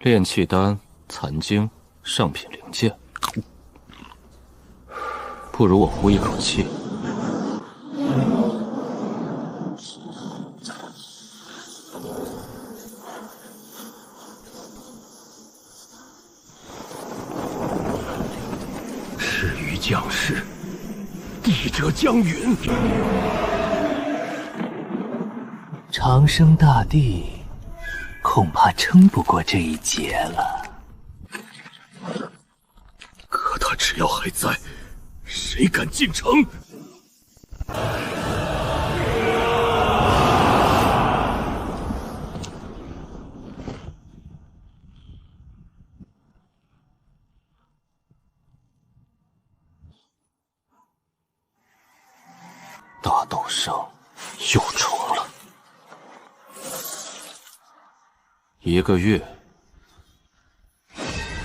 炼气丹、残经、上品灵剑，不如我呼一口气。赤羽将士，地者将陨。长生大帝恐怕撑不过这一劫了。可他只要还在，谁敢进城？大斗圣又重了。1个月，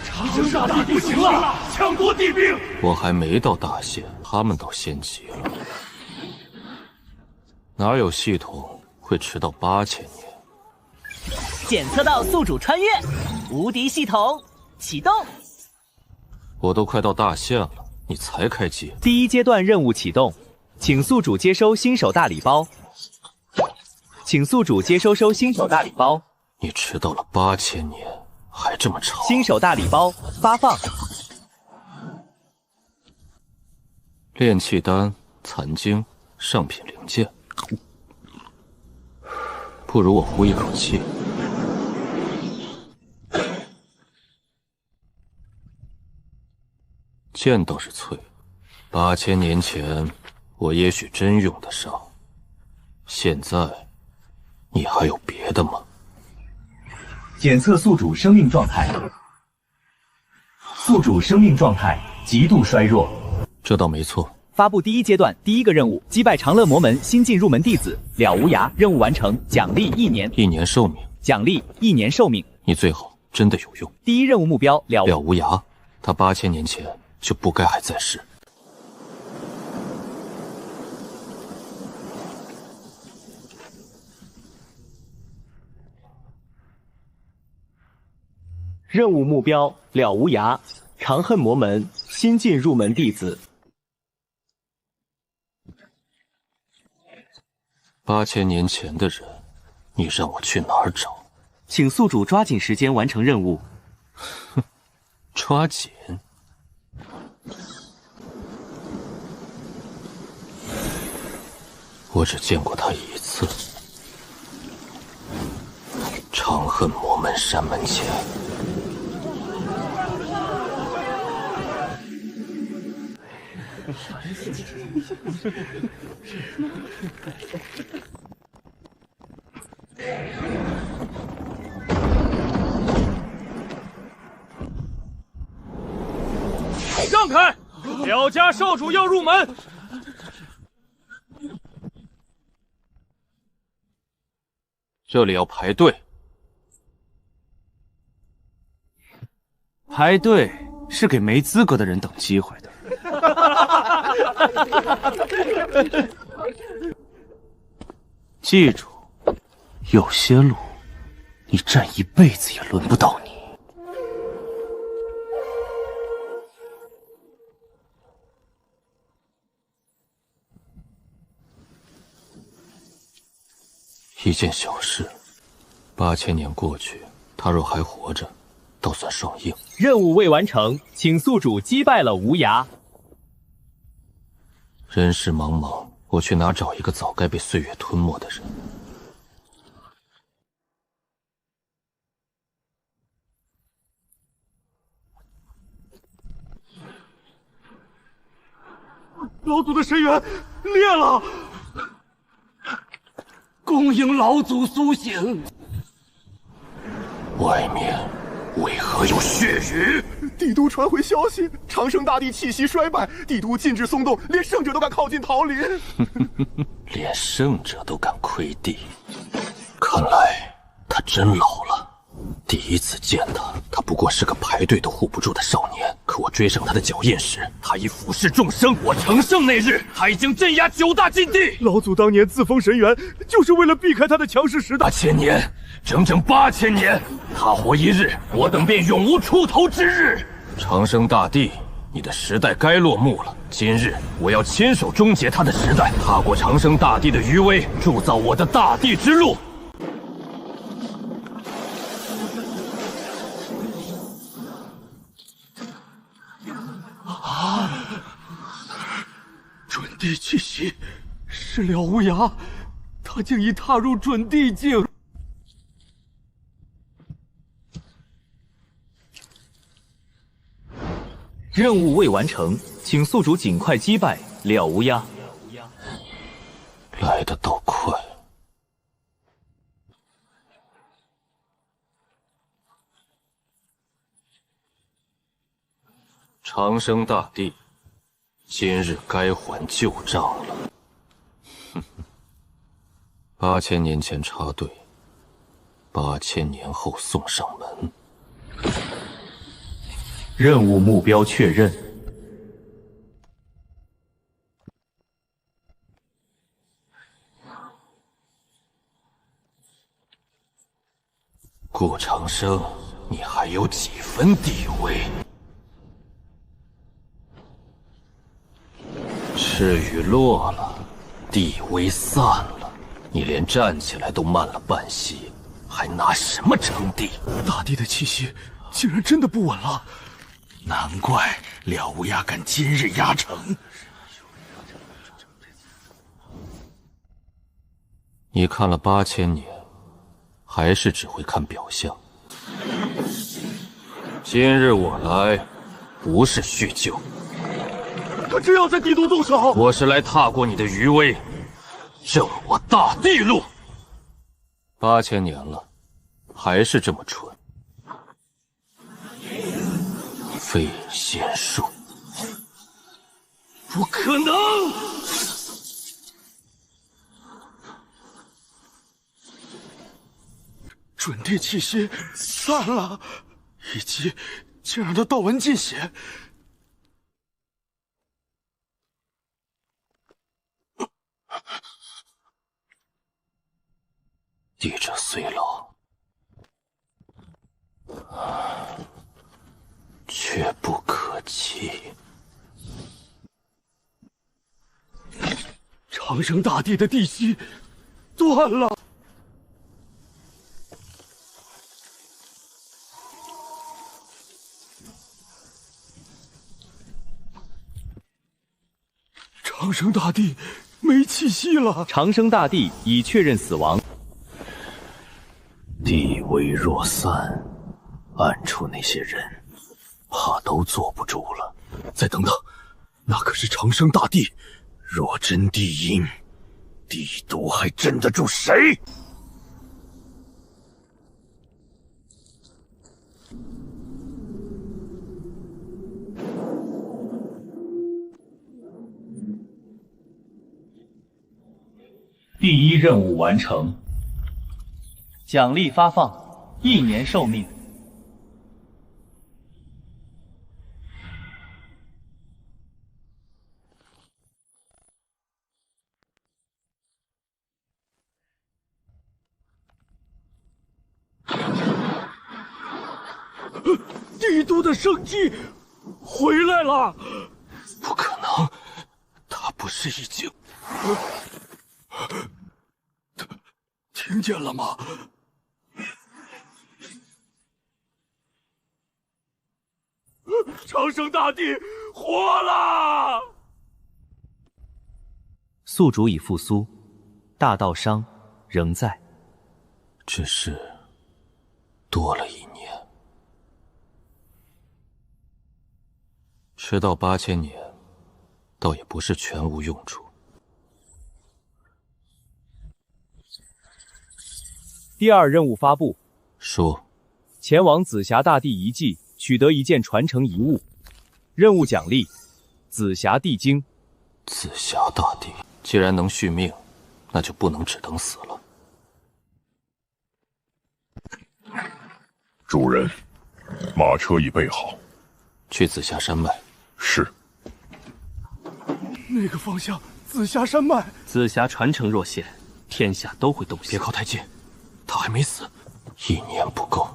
长生大帝不行了，抢夺帝兵！我还没到大限，他们都先急了。哪有系统会迟到8000年？检测到宿主穿越，无敌系统启动。我都快到大限了，你才开机？第1阶段任务启动，请宿主接收新手大礼包。请宿主接收新手大礼包。你迟到了8000年，还这么吵？新手大礼包发放。炼气丹、残经、上品灵剑，不如我呼一口气。剑倒是脆，8000年前我也许真用得上，现在你还有别的吗？检测宿主生命状态，宿主生命状态极度衰弱。这倒没错。发布第1阶段第1个任务：击败长乐魔门新进入门弟子了无涯。任务完成，奖励1年。1年寿命。奖励1年寿命。你最好真的有用。第1任务目标了无涯，他8000年前就不该还在世。任务目标了无涯，长恨魔门新进入门弟子。8000年前的人，你让我去哪儿找？请宿主抓紧时间完成任务。哼，抓紧？我只见过他1次。长恨魔门山门前。让开！廖家少主要入门。这里要排队。排队是给没资格的人等机会的。记住，有些路你站一辈子也轮不到你。一件小事，8000年过去，他若还活着，倒算双赢。任务未完成，请宿主击败了无涯。人世茫茫，我去哪找一个早该被岁月吞没的人？老祖的神元裂了，恭迎老祖苏醒。外面为何有血雨？帝都传回消息，长生大帝气息衰败，帝都禁止松动，连圣者都敢靠近桃林。连圣者都敢窥地，看来他真老了。第一次见他，他不过是个排队都护不住的少年，可我追上他的脚印时，他已俯视众生。我成圣那日，他已经镇压9大禁地。老祖当年自封神元，就是为了避开他的强势时代。 8000年，整整8000年，他活一日，我等便永无出头之日。长生大帝，你的时代该落幕了。今日我要亲手终结他的时代，踏过长生大帝的余威，铸造我的大帝之路。 准地气息，是了无涯，他竟已踏入准地境。任务未完成，请宿主尽快击败了无涯。来得倒快。长生大帝。 今日该还旧账了。哼哼，8000年前插队，8000年后送上门。任务目标确认。顾长生，你还有几分地位？ 赤羽落了，地威散了，你连站起来都慢了半息，还拿什么称帝？大帝的气息竟然真的不稳了，难怪了无涯敢今日压城。你看了8000年，还是只会看表象。今日我来，不是叙旧。 他真要在帝都动手！我是来踏过你的余威，正我大帝路。8000年了，还是这么蠢。飞影仙术，不可能！准地气息散了，以及竟让他道文尽血。 帝者虽老，却不可欺。长生大帝的地息断了。长生大帝没气息了。长生大帝已确认死亡。 地威若散，暗处那些人怕都坐不住了。再等等，那可是长生大帝。若真地阴，帝都还镇得住谁？第1任务完成。 奖励发放，1年寿命。帝都的生机回来了！不可能，他不是已经……听见了吗？ 长生大帝活了！宿主已复苏，大道伤仍在，只是多了1年。迟到8000年，倒也不是全无用处。第2任务发布：说，前往紫霞大帝遗迹。 取得1件传承遗物，任务奖励：紫霞地经。紫霞大帝既然能续命，那就不能只等死了。主人，马车已备好，去紫霞山脉。是。那个方向，紫霞山脉。紫霞传承若现，天下都会动心。别靠太近，他还没死，1年不够。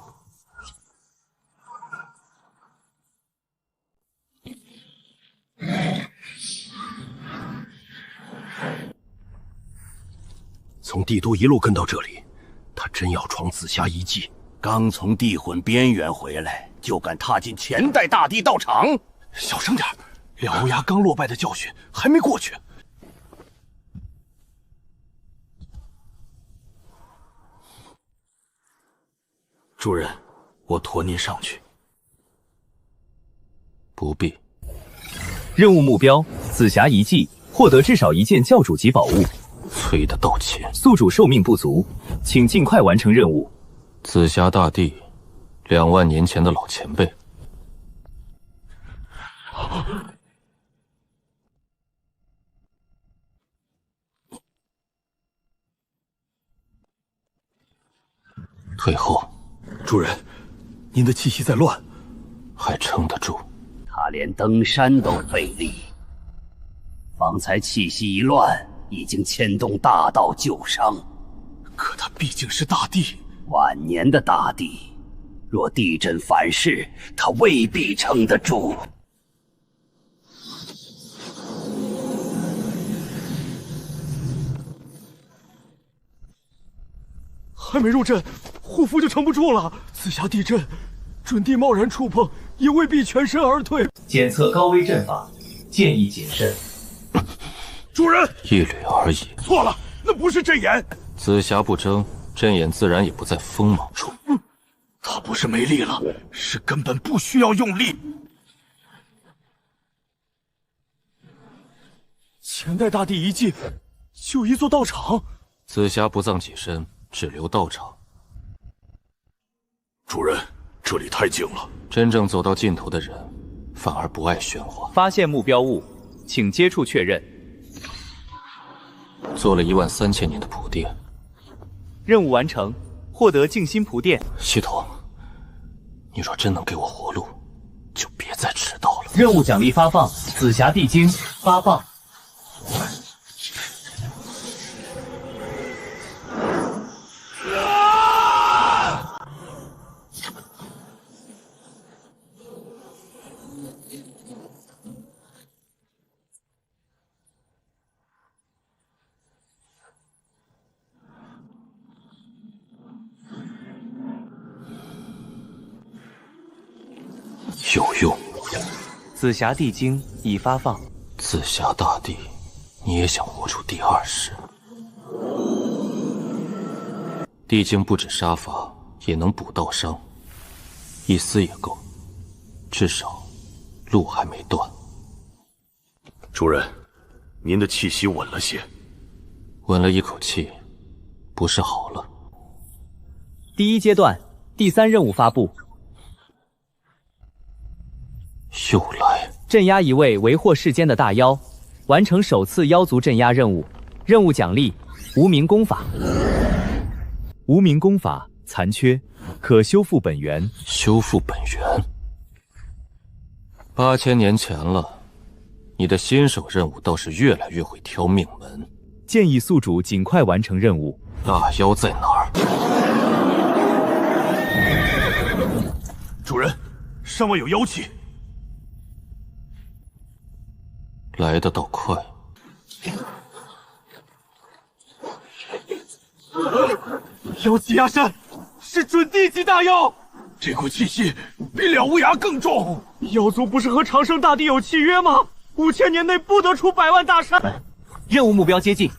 从帝都一路跟到这里，他真要闯紫霞遗迹？刚从地魂边缘回来，就敢踏进前代大帝道场？小声点，了无涯刚落败的教训还没过去。主人，我驮您上去。不必。任务目标：紫霞遗迹，获得至少1件教主级宝物。催得到钱。宿主寿命不足，请尽快完成任务。紫霞大帝，2万年前的老前辈。退后。主人，您的气息在乱，还撑得住。他连登山都费力，方才气息一乱，已经牵动大道旧伤。可他毕竟是大帝，晚年的大帝，若地震反噬，他未必撑得住。还没入阵，护符就撑不住了。紫霞地震，准帝贸然触碰，也未必全身而退。检测高危阵法，建议谨慎。主人，一缕而已。错了，那不是阵眼。紫霞不争，阵眼自然也不在锋芒处。他不是没力了，是根本不需要用力。前代大帝遗迹，就一座道场。紫霞不葬己身，只留道场。主人，这里太静了。真正走到尽头的人，反而不爱喧哗。发现目标物，请接触确认。做了13000年的铺垫。任务完成，获得静心蒲殿。系统，你若真能给我活路，就别再迟到了。任务奖励发放：紫霞地精8磅。有用。紫霞地精已发放。紫霞大帝，你也想活出第2世？地精不止杀伐，也能补道伤，一丝也够，至少路还没断。主人，您的气息稳了些。稳了一口气，不是好了。第1阶段第3任务发布。又来！镇压一位为祸世间的大妖，完成首次妖族镇压任务。任务奖励：无名功法。无名功法残缺，可修复本源。修复本源？8000年前了，你的新手任务倒是越来越会挑命门。建议宿主尽快完成任务。大妖在哪儿？主人，山外有妖气。来得倒快。妖气压山，是准帝级大妖。这股气息比了无涯更重。妖族不是和长生大帝有契约吗？5000年内不得出100万大山。任务目标接近。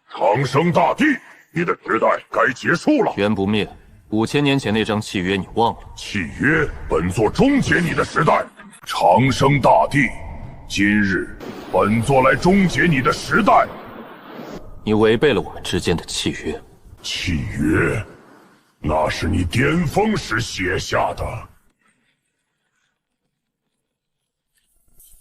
长生大帝，你的时代该结束了。缘不灭，5000年前那张契约你忘了？契约本作终结你的时代。长生大帝，今日本作来终结你的时代。你违背了我们之间的契约。契约？那是你巅峰时写下的。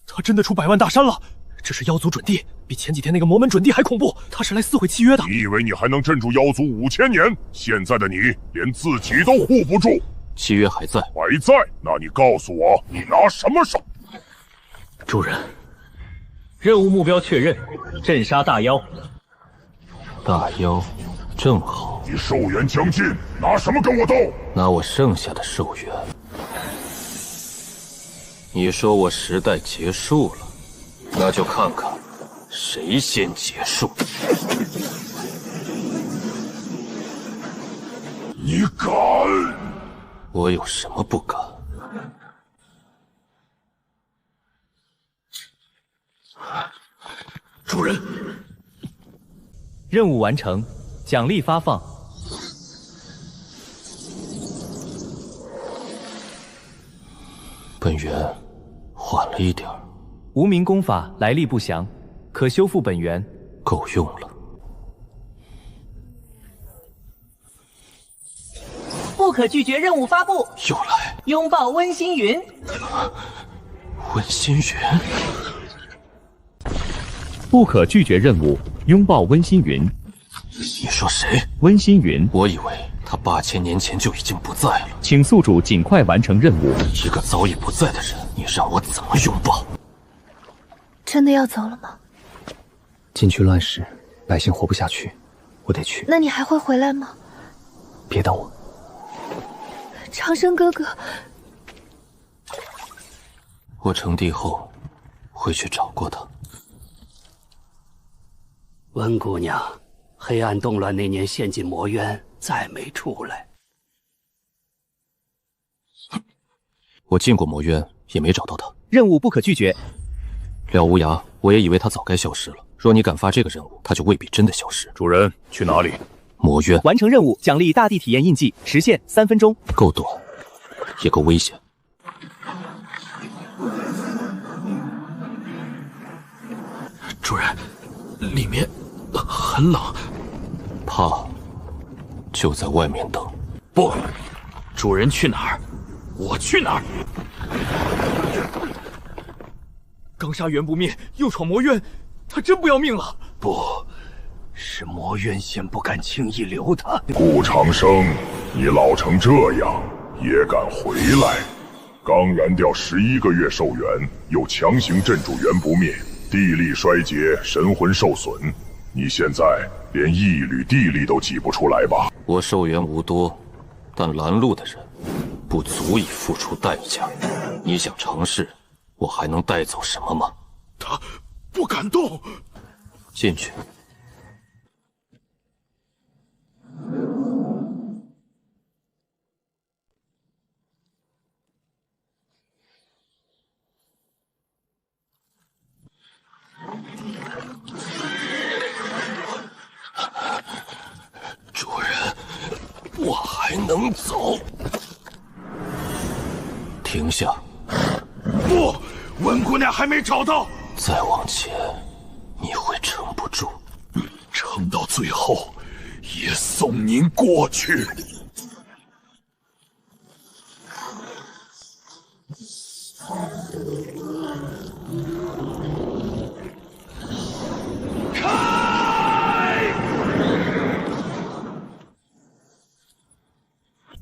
他真的出100万大山了！这是妖族准帝，比前几天那个魔门准帝还恐怖。他是来撕毁契约的。你以为你还能镇住妖族5000年？现在的你连自己都护不住。契约还在。还在？那你告诉我，你拿什么手？主人，任务目标确认，镇杀大妖。大妖，正好。你寿元将近，拿什么跟我斗？拿我剩下的寿元。你说我时代结束了，那就看看谁先结束。你敢？我有什么不敢？主人，任务完成，奖励发放。本源缓了一点儿。无名功法来历不详，可修复本源。够用了。不可拒绝任务发布。又来。拥抱温馨云。温馨云。不可拒绝任务，拥抱温馨云。你说谁？温馨云。我以为他8000年前就已经不在了。请宿主尽快完成任务。一个早已不在的人，你让我怎么拥抱？真的要走了吗？禁区乱世，百姓活不下去，我得去。那你还会回来吗？别等我。长生哥哥，我成帝后会去找过他。温姑娘，黑暗动乱那年陷进魔渊，再没出来。我进过魔渊，也没找到他。任务不可拒绝。了无涯，我也以为他早该消失了。若你敢发这个任务，他就未必真的消失。主人，去哪里？魔渊。完成任务，奖励大地体验印记，时限3分钟。够短，也够危险。主人，里面很冷。怕，就在外面等。不，主人去哪儿，我去哪儿。刚杀元不灭，又闯魔渊，他真不要命了？不，是魔渊仙不敢轻易留他。顾长生，你老成这样也敢回来？刚燃掉11个月寿元，又强行镇住元不灭，地力衰竭，神魂受损。你现在连一缕地力都挤不出来吧？我寿元无多，但拦路的人不足以付出代价。你想尝试？我还能带走什么吗？他不敢动。进去。主人，我还能走。停下。不，温姑娘还没找到。再往前，你会撑不住。撑到最后，也送您过去。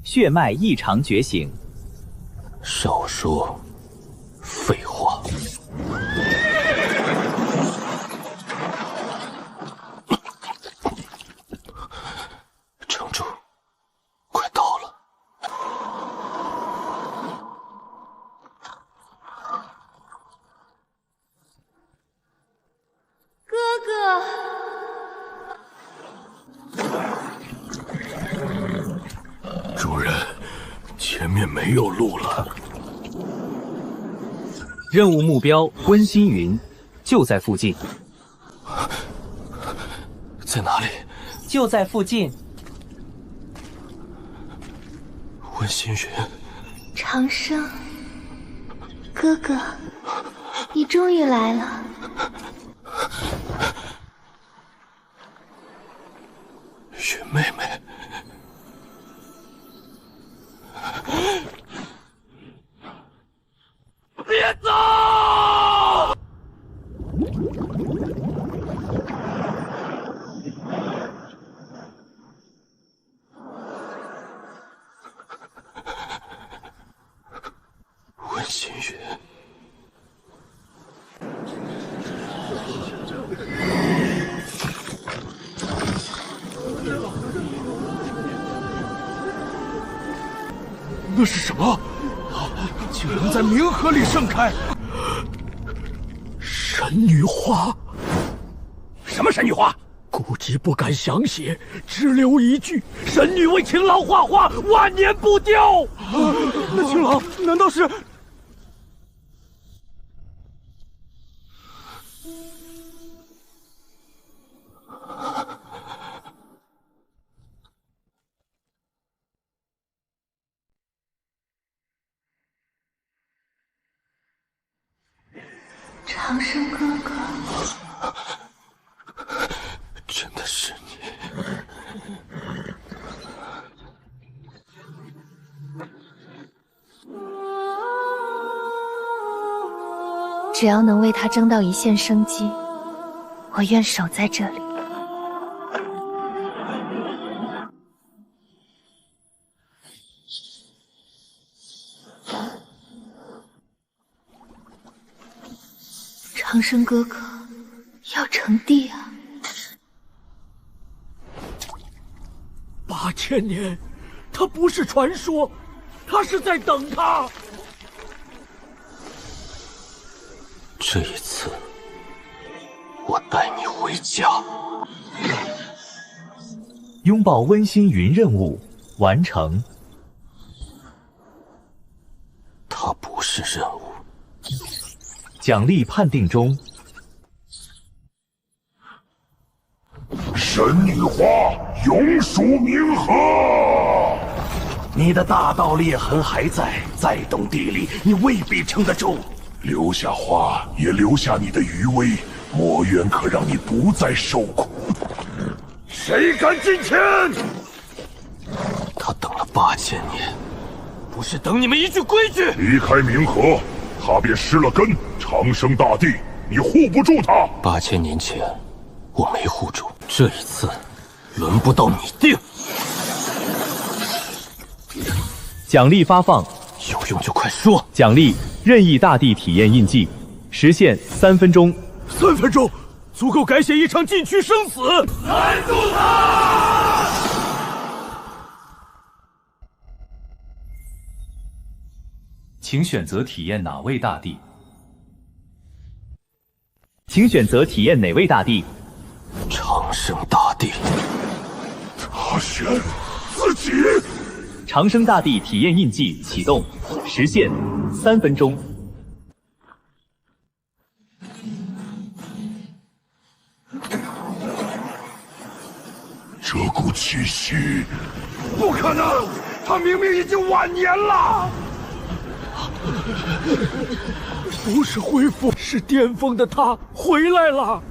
血脉异常觉醒。少说废话。撑住，快到了。哥哥。主人，前面没有路了。任务目标温馨云，就在附近。在哪里？就在附近。温馨云。长生，哥哥，你终于来了。云妹妹。别走！心月。那是什么？竟然在冥河里盛开！神女花。什么神女花？顾及不敢详写，只留一句：神女为情郎画花，万年不凋。那情郎难道是？长生哥哥，真的是你。只要能为他争到一线生机，我愿守在这里。长生哥哥要成帝啊！8000年，他不是传说，他是在等他。这一次，我带你回家。拥抱温馨云任务完成。它不是任务。奖励判定中。神女花永属冥河。你的大道裂痕还在，再动地力，你未必撑得住。留下花，也留下你的余威。魔渊可让你不再受苦。谁敢进前？他等了8000年，不是等你们一句规矩。离开冥河，他便失了根。长生大帝，你护不住他。8000年前，我没护住，这一次，轮不到你定。奖励发放，有用就快说。奖励任意大地体验印记，时限3分钟。3分钟，足够改写一场禁区生死。拦住他！请选择体验哪位大帝？请选择体验哪位大帝？长生大帝。他选自己。长生大帝体验印记启动，时限3分钟。这股气息，不可能！他明明已经晚年了。不是恢复，是巅峰的他回来了。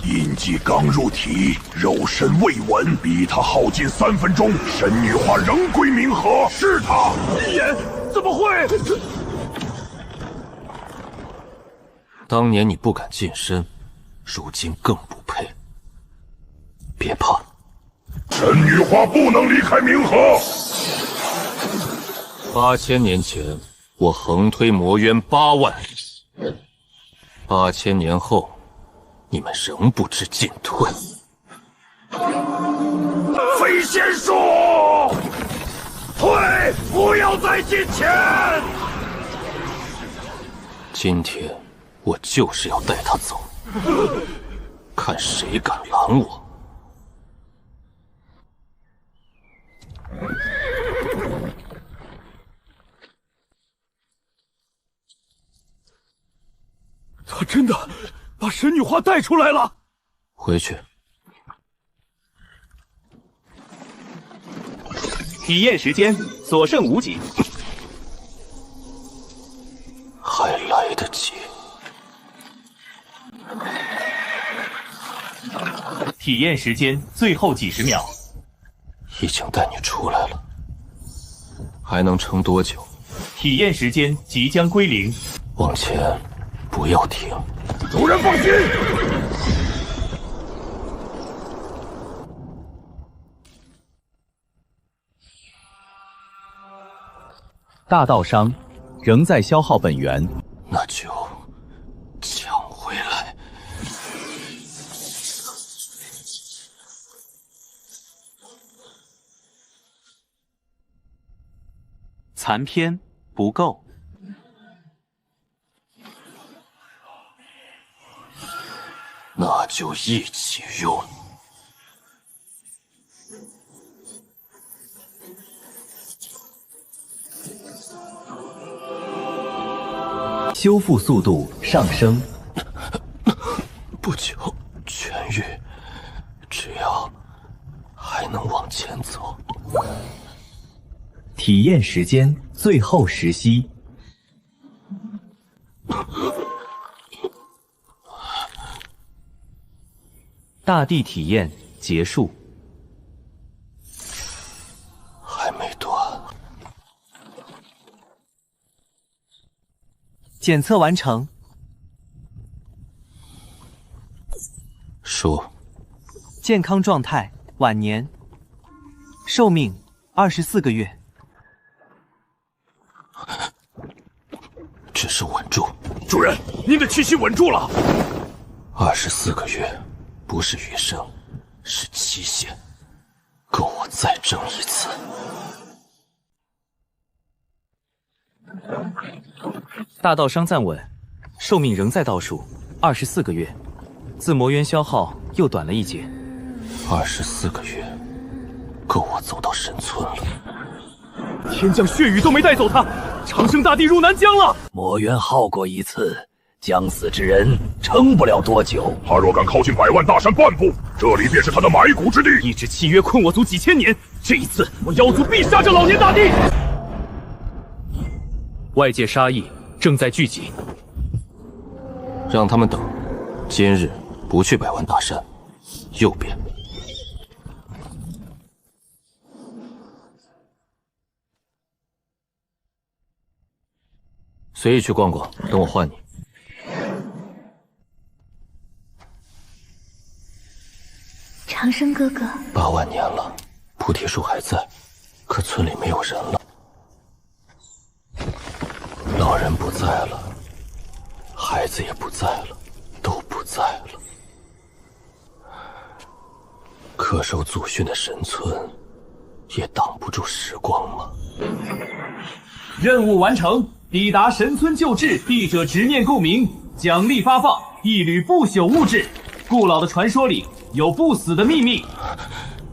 印记刚入体，肉身未稳，逼他耗尽3分钟，神女花仍归冥河。是他！也怎么会？当年你不敢近身，如今更不配。别怕，神女花不能离开冥河。8000年前，我横推魔渊8万里，8000年后，你们仍不知进退。飞仙术，退！不要再近前。今天，我就是要带他走，看谁敢拦我。他真的把神女花带出来了。回去。体验时间所剩无几，还来得及。体验时间最后几十秒。已经带你出来了，还能撑多久？体验时间即将归零。往前，不要停。主人放心。大道商，仍在消耗本源。那就抢回来。残篇不够。那就一起用。修复速度上升，不久痊愈，只要还能往前走。体验时间最后10息。大地体验结束。还没断。检测完成。说。健康状态晚年，寿命24个月。只是稳住。主人，您的气息稳住了。24个月，不是余生，是期限，够我再争一次。大道商站稳，寿命仍在倒数24个月，自魔元消耗又短了一截。24个月，够我走到神村了。天降血雨都没带走他，长生大帝入南疆了。魔元耗过一次，将死之人撑不了多久。他若敢靠近百万大山半步，这里便是他的埋骨之地。一纸契约困我族几千年，这一次我妖族必杀这老年大帝。外界杀意正在聚集，让他们等。今日不去百万大山，右边。随意去逛逛，等我换你。长生哥哥8万年了，菩提树还在，可村里没有人了。老人不在了，孩子也不在了，都不在了。恪守祖训的神村，也挡不住时光吗？任务完成，抵达神村旧址，帝者执念共鸣，奖励发放一缕不朽物质。古老的传说里有不死的秘密。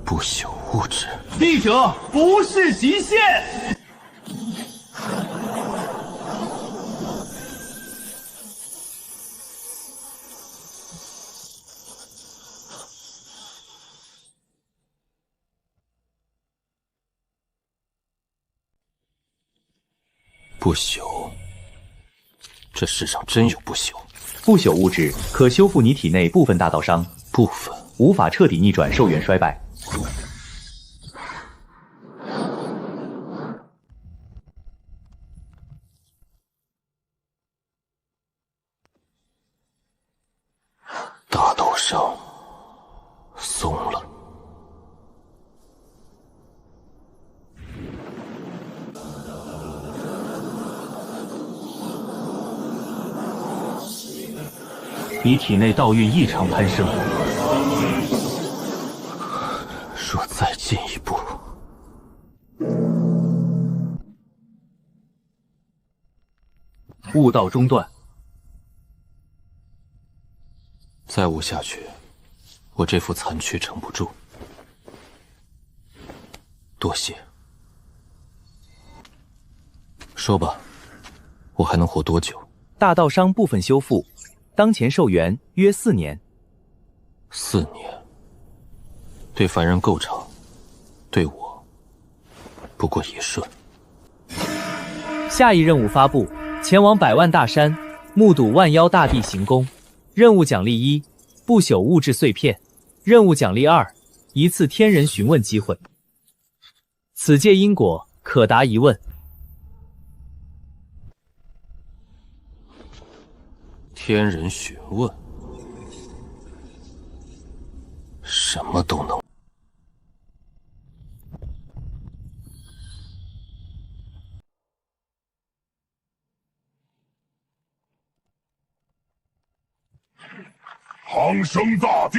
不朽物质，帝者不是极限。不朽，这世上真有不朽。不朽物质可修复你体内部分大道伤，部分无法彻底逆转寿元衰败。大道伤松了。你体内道运异常攀升。若再进一步，悟道中断。再悟下去，我这副残躯撑不住。多谢。说吧，我还能活多久？大道伤部分修复，当前寿元约4年。4年，对凡人够长，对我不过1瞬。下一任务发布：前往百万大山，目睹万妖大帝行宫。任务奖励1：不朽物质碎片。任务奖励2：一次天人询问机会。此界因果可答疑问。天人询问，什么都能。长生大帝，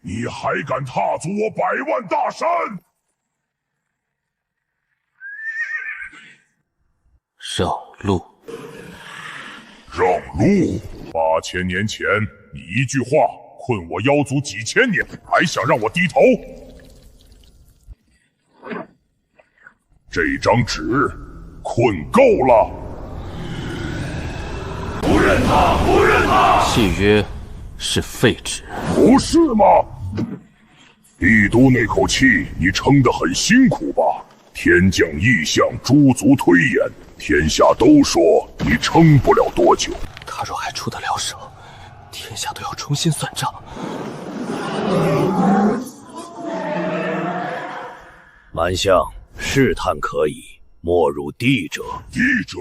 你还敢踏足我100万大山？让路！让路！8000年前，你一句话困我妖族几千年，还想让我低头？这张纸困够了！不认他！不认他！契约是废纸，不是吗？帝都那口气，你撑得很辛苦吧？天降异象，诸族推演，天下都说你撑不了多久。他若还出得了手，天下都要重新算账。蛮相，试探可以，莫入地者。地者？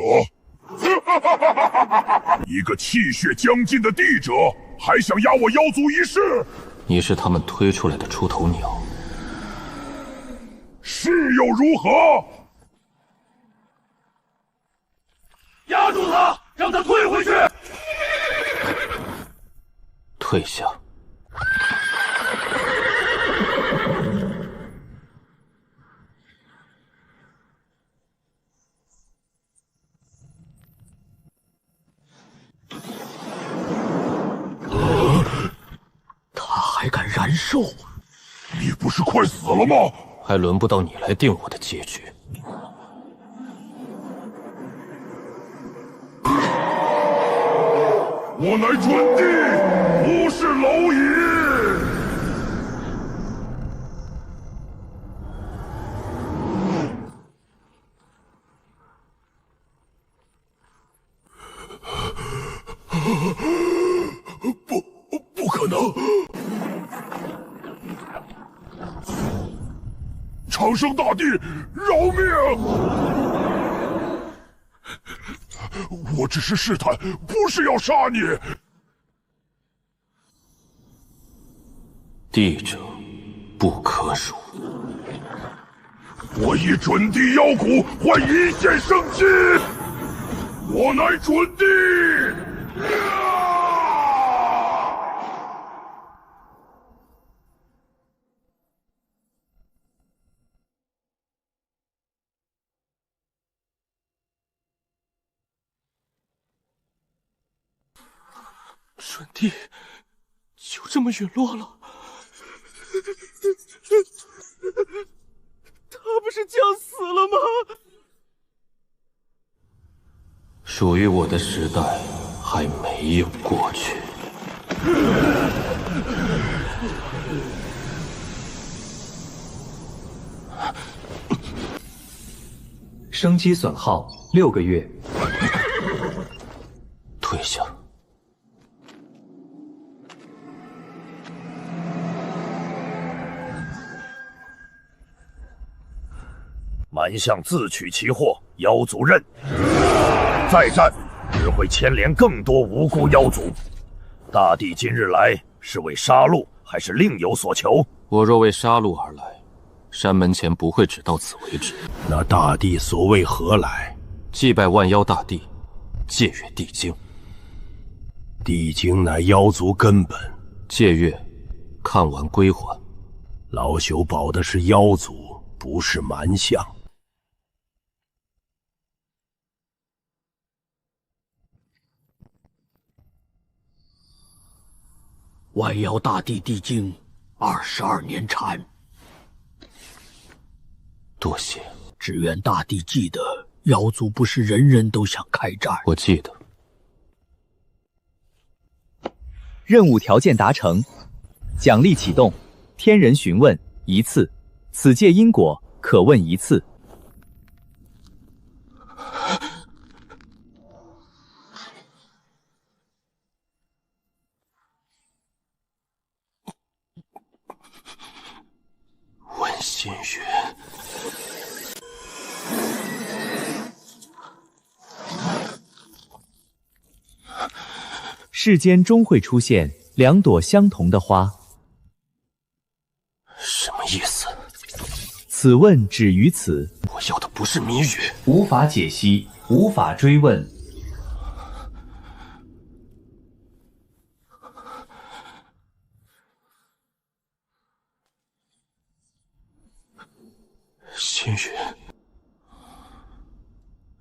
一个气血将尽的地者，还想压我妖族一试？你是他们推出来的出头鸟，是又如何？压住他，让他退回去。退下。他还敢燃烧？你不是快死了吗？还轮不到你来定我的结局。我乃准帝，不是蝼蚁。不可能！长生大帝，饶命！我只是试探，不是要杀你。帝者不可辱。我以准帝妖骨换一线生机，我乃准帝。准帝就这么陨落了？他不是将死了吗？属于我的时代还没有过去。生机损耗6个月。退下。蛮相自取其祸，妖族认。再战只会牵连更多无辜妖族。大帝今日来是为杀戮，还是另有所求？我若为杀戮而来，山门前不会只到此为止。那大帝所谓何来？祭拜万妖大帝，借阅地经。地经乃妖族根本。借阅，看完归还。老朽保的是妖族，不是蛮相。万妖大帝地经22年禅。多谢。只愿大帝记得，妖族不是人人都想开战。我记得。任务条件达成，奖励启动。天人询问1次，此界因果可问1次。问心源。世间终会出现2朵相同的花。什么意思？此问止于此。我要的不是谜语，无法解析，无法追问。星云，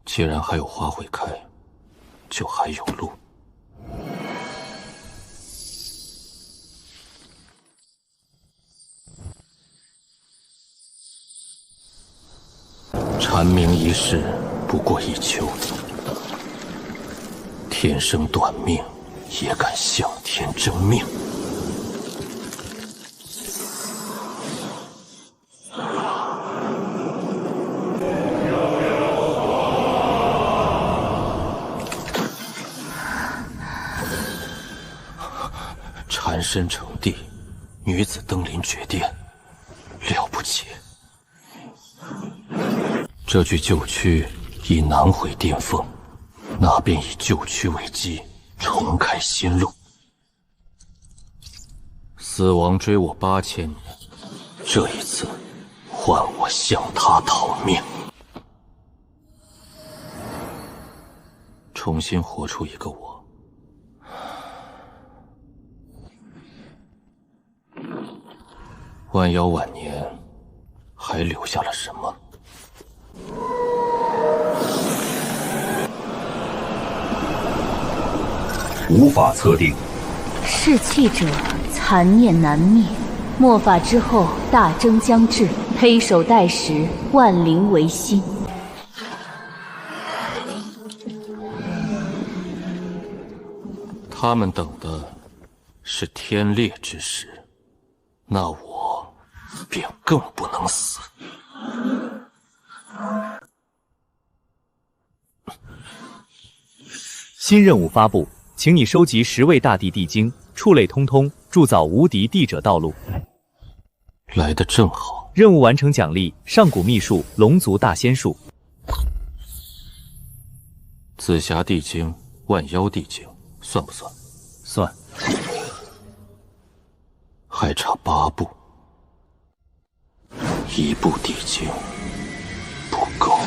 既然还有花会开，就还有路。蝉鸣一世，不过一秋。天生短命，也敢向天争命。蝉身成帝，女子登临绝殿，了不起。这具旧躯已难回巅峰，那便以旧躯为基，重开新路。死亡追我8000年，这一次换我向他讨命，重新活出一个我。万妖晚年还留下了什么？无法测定。逝气者，残念难灭。末法之后，大征将至，黑手待时，万灵维新。他们等的是天裂之时，那我便更不能死。新任务发布，请你收集10位大地地精，触类通通，铸造无敌帝者道路。来得正好。任务完成奖励：上古秘术龙族大仙术。紫霞地精、万妖地精，算不算？算。还差8步，1步地精不够。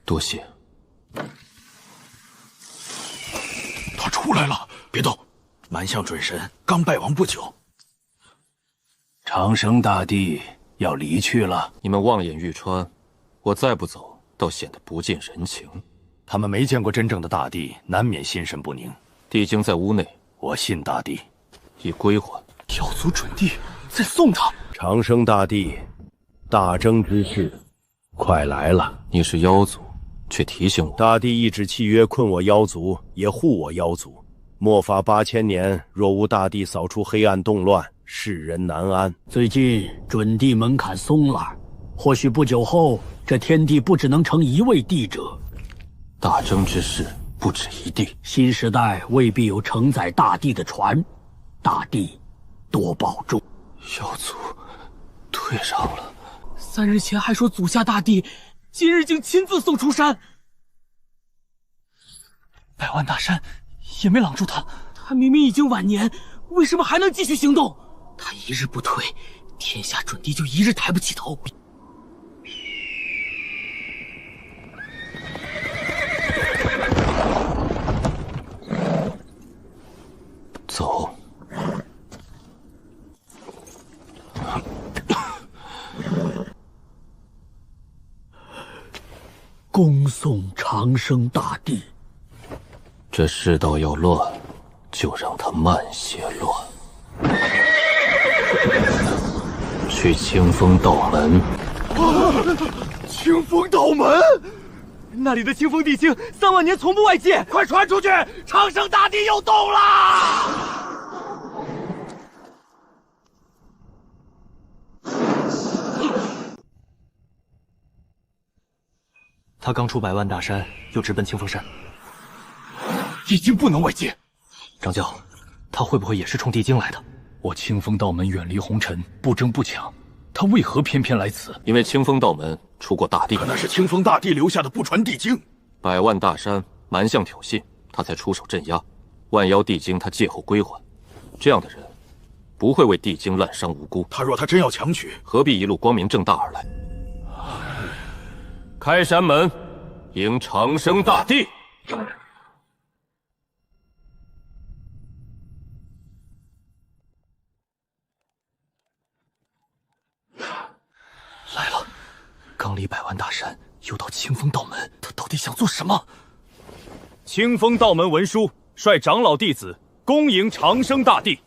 多谢。他出来了，别动！蛮象准神刚败亡不久。长生大帝要离去了，你们望眼欲穿，我再不走，倒显得不近人情。他们没见过真正的大帝，难免心神不宁。地精在屋内，我信大帝，已归还。妖族准帝在送他。长生大帝，大征之事快来了。你是妖族，却提醒我，大帝一纸契约困我妖族，也护我妖族。末法8000年，若无大帝扫除黑暗动乱，世人难安。最近准帝门槛松了，或许不久后，这天地不只能成一位帝者。大征之事不止一帝，新时代未必有承载大帝的船，大帝多保重。妖族退让了。3日前还说祖下大帝，今日竟亲自送出山。百万大山也没挡住他，他明明已经晚年，为什么还能继续行动？他一日不退，天下准帝就一日抬不起头。走。恭送长生大帝。这世道要乱，就让它慢些乱。去清风道门。清风道门，那里的清风地精3万年从不外界，快传出去！长生大帝又动啦！他刚出百万大山，又直奔清风山。地精不能外界。张教，他会不会也是冲地精来的？我清风道门远离红尘，不争不抢，他为何偏偏来此？因为清风道门出过大帝，可那是清风大帝留下的不传地精。百万大山蛮象挑衅，他才出手镇压。万妖地精他借后归还，这样的人不会为地精滥伤无辜。他若真要强取，何必一路光明正大而来？开山门，迎长生大帝。大山，又到清风道门，他到底想做什么？清风道门文书，率长老弟子恭迎长生大帝。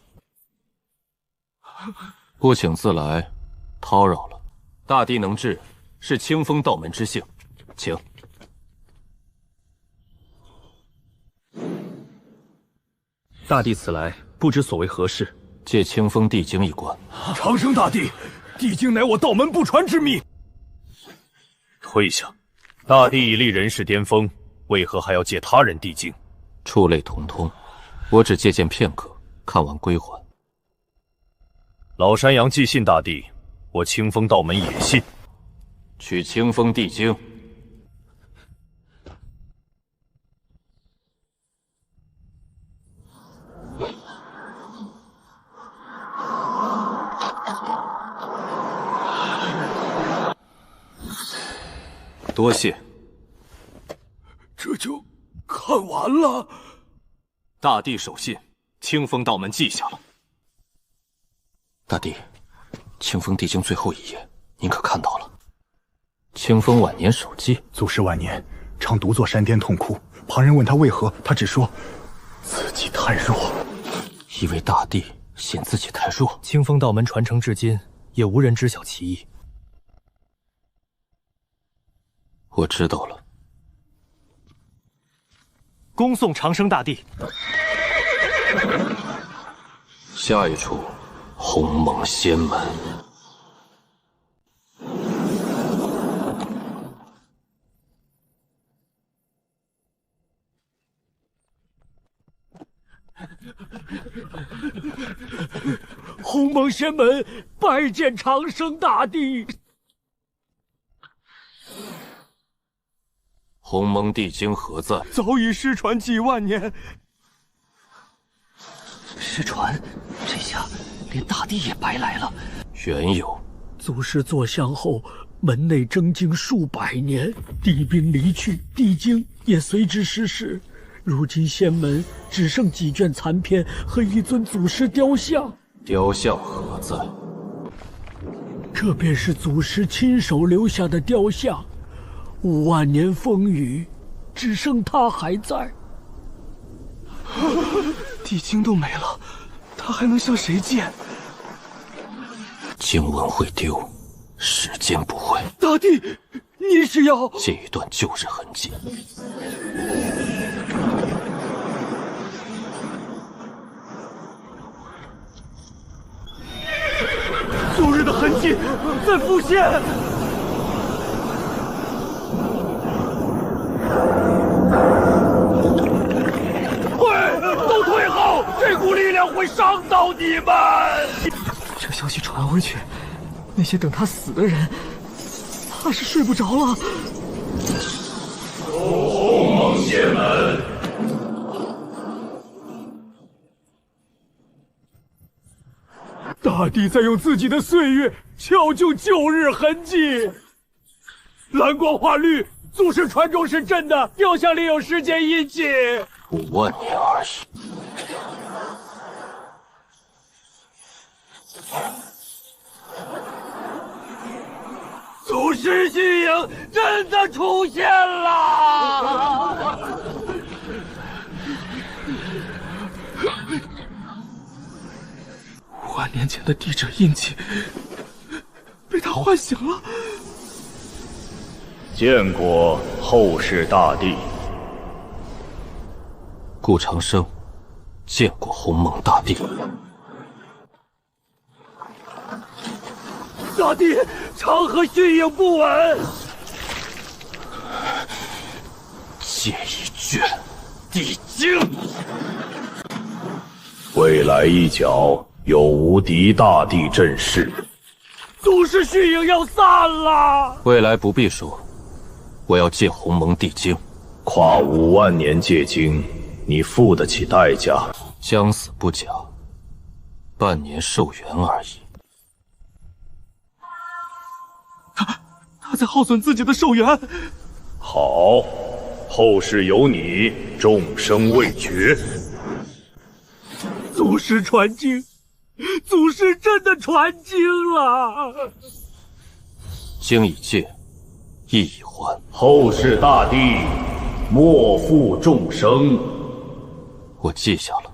不请自来，叨扰了。大帝能治，是清风道门之幸，请。大帝此来，不知所为何事？借清风地经一关。长生大帝，地经乃我道门不传之秘。退下！大帝已立人世巅峰，为何还要借他人地经？触类同通，我只借鉴片刻，看完归还。老山羊既信大帝，我清风道门也信。取清风地经。多谢。这就看完了。大帝守信，清风道门记下了。大帝，清风地经最后一页，您可看到了？清风晚年手记。祖师晚年常独坐山巅痛哭，旁人问他为何，他只说自己太弱。以为大帝嫌自己太弱。清风道门传承至今，也无人知晓其意。我知道了。恭送长生大帝。下一处，鸿蒙仙门。鸿蒙仙门拜见长生大帝。鸿蒙地经何在？早已失传几万年。失传，这下连大帝也白来了。缘由，祖师坐香后，门内征经数百年，帝兵离去，地经也随之失事。如今仙门只剩几卷残篇和一尊祖师雕像。雕像何在？这便是祖师亲手留下的雕像。5万年风雨，只剩他还在。地经都没了，他还能向谁借？经文会丢，时间不会。大帝，你是要借一段旧日痕迹？昨日的痕迹在浮现。都退后！这股力量会伤到你们。这消息传回去，那些等他死的人，怕是睡不着了。鸿蒙仙门。大帝在用自己的岁月敲旧旧日痕迹。蓝光化绿，祖师传中是真的，雕像里有时间印记。5万年而已。祖师虚影真的出现了！5万年前的帝者印记被他唤醒了。见过后世大帝。顾长生见过鸿蒙大帝。大帝，长河虚影不稳。借一卷地经。未来一角有无敌大帝镇世。祖师虚影要散了。未来不必说，我要借鸿蒙地经。跨5万年借经，你付得起代价？将死不假，半年寿元而已。他在耗损自己的寿元。好，后世有你，众生未绝。祖师传经，祖师真的传经了。经已借，亦已还。后世大帝，莫负众生。我记下了。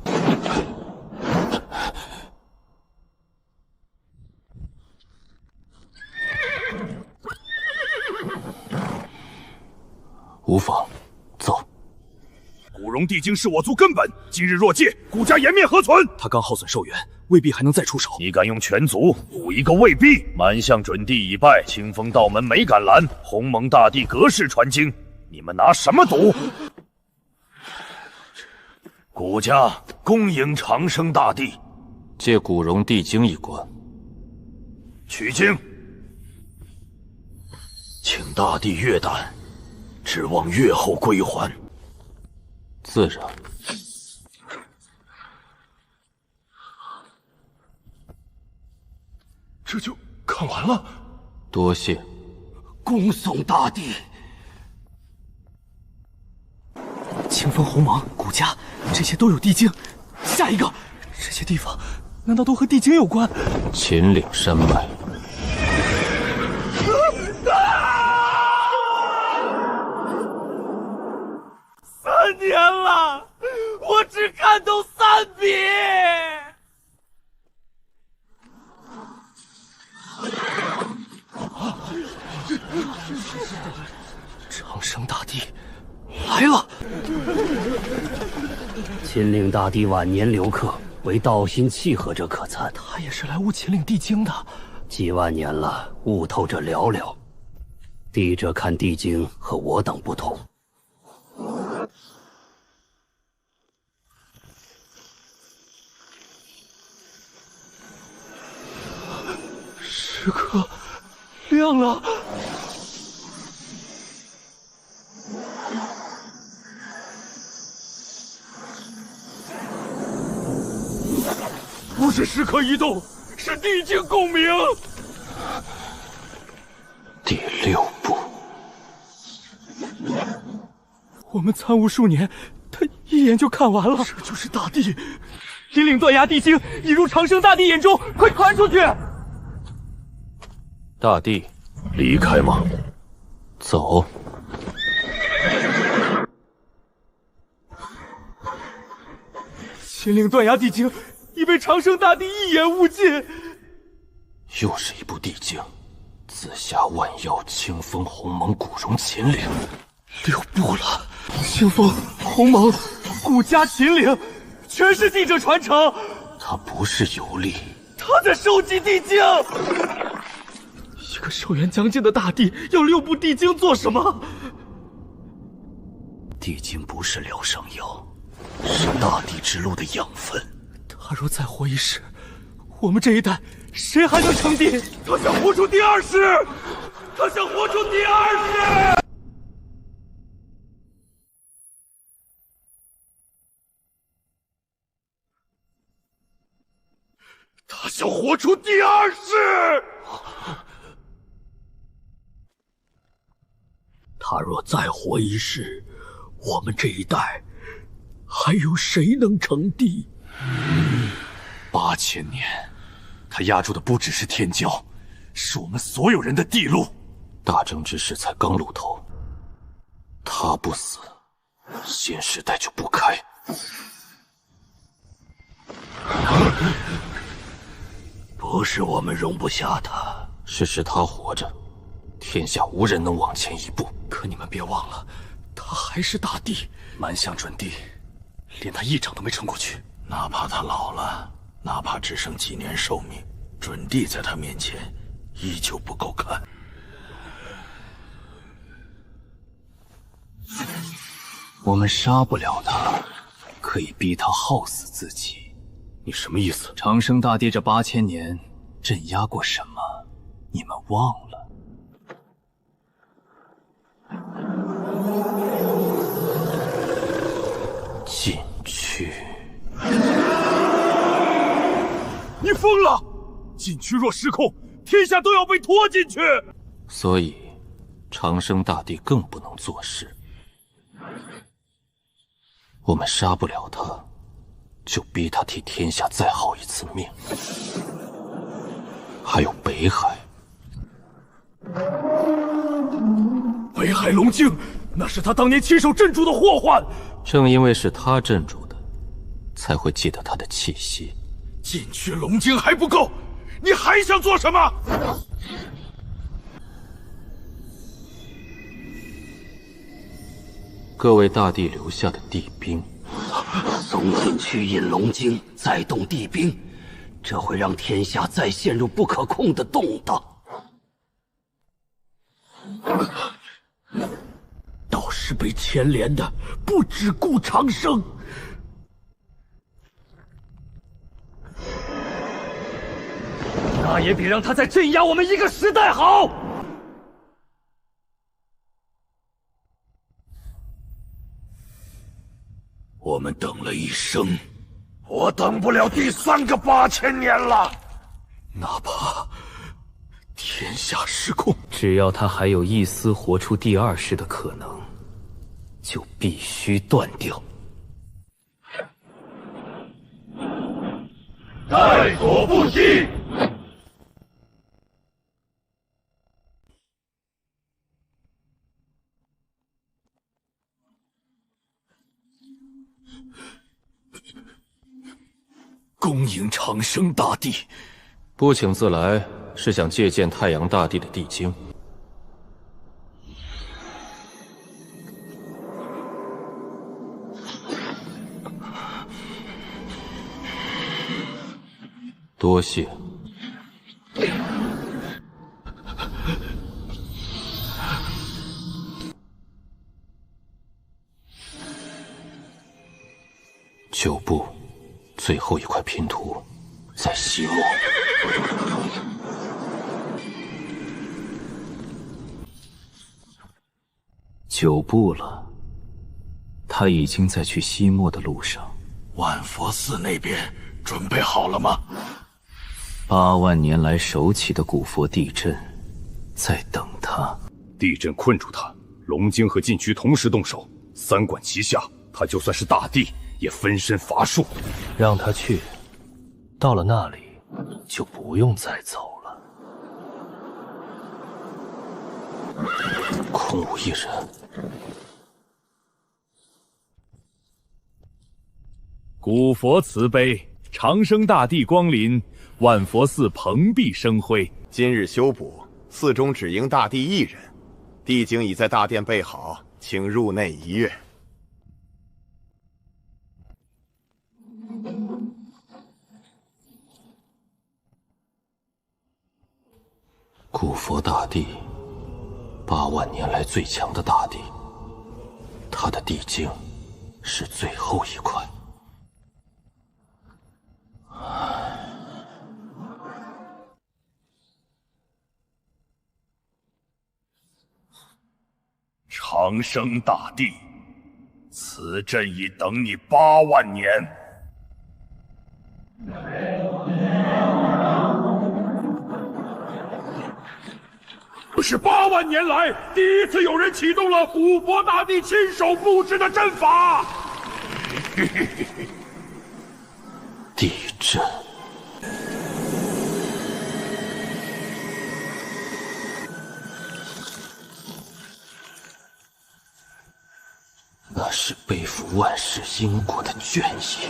无妨，走。古荣帝京是我族根本，今日若借，古家颜面何存？他刚耗损寿元，未必还能再出手。你敢用全族赌一个未必？蛮象准帝已败，清风道门没敢拦，鸿蒙大帝隔世传经，你们拿什么赌？古家恭迎长生大帝，借古荣帝京一关。取经，请大帝阅胆，指望月后归还。自然。这就看完了。多谢。恭送大帝。清风鸿蒙、古家，这些都有地经。下一个，这些地方难道都和地经有关？秦岭山脉。3年了，我只看懂3笔。长生大帝来了。秦岭大帝晚年留客，为道心契合者可参。他也是来悟秦岭地经的。几万年了，悟透者寥寥。帝者看地经和我等不同。时刻亮了。不是时刻移动，是地经共鸣。第6步。我们参悟数年，他一眼就看完了。这就是大帝。引领断崖地经已入长生大帝眼中，快传出去！大帝，离开吗？走。秦岭断崖地经已被长生大帝一眼悟尽。又是一部地经，紫霞万妖，清风鸿蒙，古荣秦岭。6部了，清风鸿蒙、古家秦岭，全是帝者传承。他不是游历，他在收集地经。一个寿元将尽的大帝，要6部地经做什么？地经不是疗伤药，是大帝之路的养分。他若再活一世，我们这一代谁还能成帝？他想活出第2世，他想活出第2世。他想活出第2世。他若再活一世，我们这一代还有谁能成帝？8000年，他压住的不只是天骄，是我们所有人的地路。大征之势才刚露头，他不死，新时代就不开。不是我们容不下他，是他活着，天下无人能往前一步。可你们别忘了，他还是大帝。蛮象准帝，连他一掌都没撑过去。哪怕他老了，哪怕只剩几年寿命，准帝在他面前依旧不够看。我们杀不了他，可以逼他耗死自己。你什么意思？长生大帝这8000年镇压过什么？你们忘了？进去。你疯了！禁区若失控，天下都要被拖进去。所以，长生大帝更不能做事。我们杀不了他，就逼他替天下再耗一次命。还有北海。海龙精，那是他当年亲手镇住的祸患。正因为是他镇住的，才会记得他的气息。禁区龙精还不够，你还想做什么？各位大帝留下的地兵，从禁区引龙精，再动地兵，这会让天下再陷入不可控的动荡。倒是被牵连的不止顾长生。那也比让他再镇压我们一个时代好。我们等了一生，我等不了第3个8000年了。哪怕天下失控，只要他还有一丝活出第2世的可能，就必须断掉。在所不惜。恭迎长生大帝。不请自来，是想借鉴太阳大帝的地经。多谢。9步，最后一块拼图，在西莫。9步了，他已经在去西莫的路上。万佛寺那边准备好了吗？8万年来守起的古佛地阵，在等他。地阵困住他，龙精和禁区同时动手，3管齐下，他就算是大帝，也分身乏术。让他去，到了那里，就不用再走了。空无一人。古佛慈悲，长生大帝光临，万佛寺蓬荜生辉。今日修补，寺中只应大帝1人，地经已在大殿备好，请入内一阅。古佛大帝，8万年来最强的大帝，他的地经是最后一块。长生大帝，此阵已等你8万年。是8万年来第一次有人启动了古佛大帝亲手布置的阵法。地震。那是背负万世因果的眷意。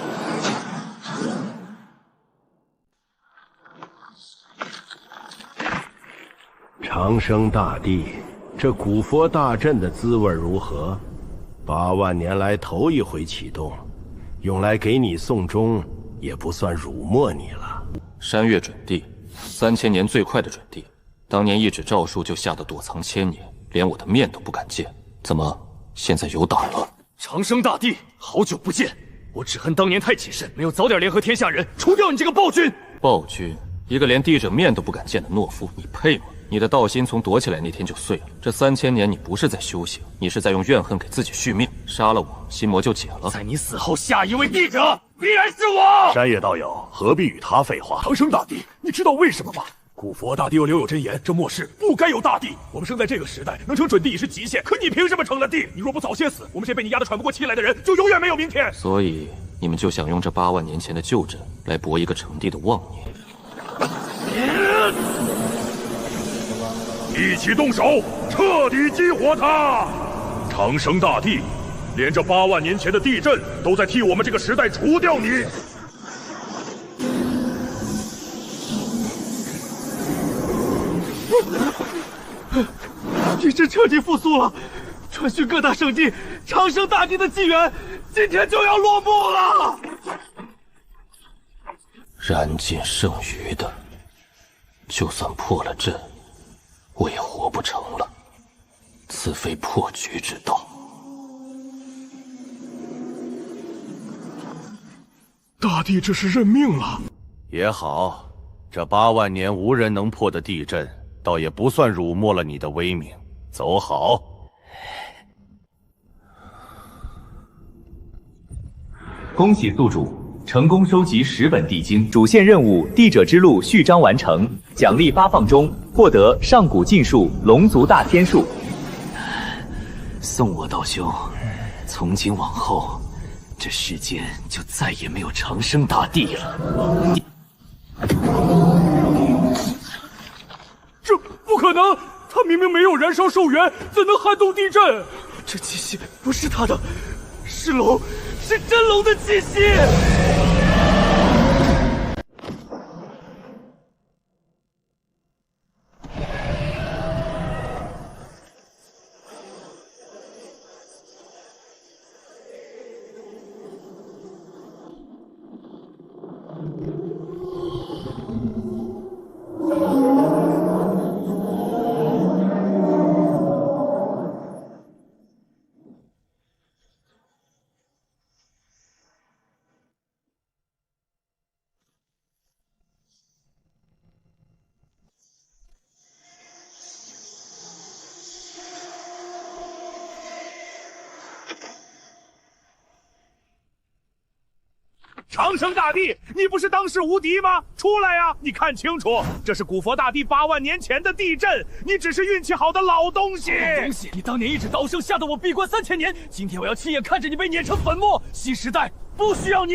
长生大帝，这古佛大阵的滋味如何？8万年来头一回启动，用来给你送终，也不算辱没你了。山岳准地，3000年最快的准地，当年一纸诏书就吓得躲藏1000年，连我的面都不敢见。怎么现在有胆了？长生大帝，好久不见！我只恨当年太谨慎，没有早点联合天下人除掉你这个暴君。暴君，一个连帝者面都不敢见的懦夫，你配吗？你的道心从躲起来那天就碎了。这3000年你不是在修行，你是在用怨恨给自己续命。杀了我，心魔就解了。在你死后，下一位帝者必然是我。山野道友，何必与他废话？长生大帝，你知道为什么吗？古佛大帝又留有真言，这末世不该有大帝。我们生在这个时代，能成准帝已是极限。可你凭什么成了帝？你若不早些死，我们这被你压得喘不过气来的人，就永远没有明天。所以你们就想用这8万年前的旧阵来博一个成帝的妄念。一起动手，彻底激活它！长生大帝，连这8万年前的地震都在替我们这个时代除掉你！地震彻底复苏了，传讯各大圣地，长生大帝的纪元今天就要落幕了。燃尽剩余的，就算破了阵，我也活不成了。此非破局之道。大帝这是认命了。也好，这8万年无人能破的地震，倒也不算辱没了你的威名。走好。恭喜宿主成功收集10本地经，主线任务《帝者之路》序章完成，奖励发放中，获得上古禁术龙族大天术。送我道兄，从今往后，这世间就再也没有长生大帝了。这不可能！他明明没有燃烧寿元，怎能撼动地震？这气息不是他的，是龙，是真龙的气息！长生大帝，你不是当世无敌吗？出来呀！你看清楚，这是古佛大帝8万年前的地震，你只是运气好的老东西。你当年一指刀声，吓得我闭关3000年。今天我要亲眼看着你被碾成粉末。新时代不需要你。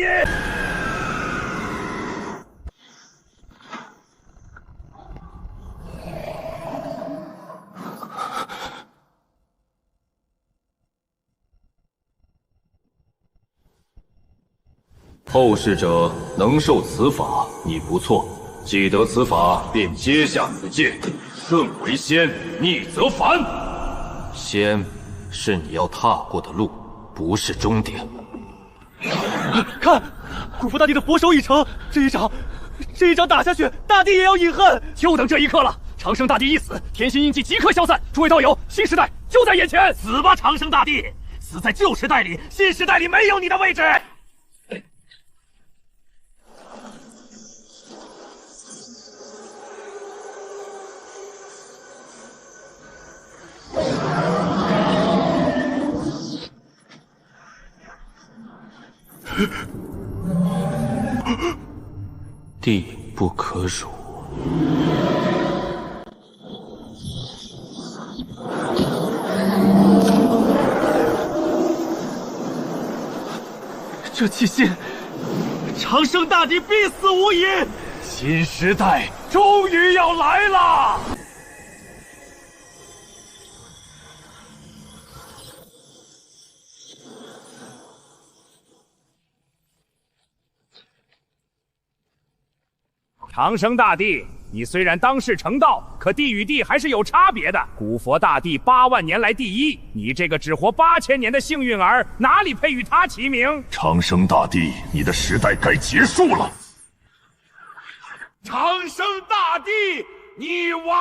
后世者能受此法，你不错。既得此法，便接下此戒。顺为仙，逆则凡。仙是你要踏过的路，不是终点。看，古佛大帝的佛手已成，这一掌打下去，大帝也要饮恨。就等这一刻了。长生大帝一死，天心印记即刻消散。诸位道友，新时代就在眼前！死吧，长生大帝！死在旧时代里，新时代里没有你的位置。地不可辱。这气息，长生大帝必死无疑。新时代终于要来了。长生大帝，你虽然当世成道，可地与地还是有差别的。古佛大帝8万年来第一，你这个只活8000年的幸运儿，哪里配与他齐名？长生大帝，你的时代该结束了。长生大帝，你完了！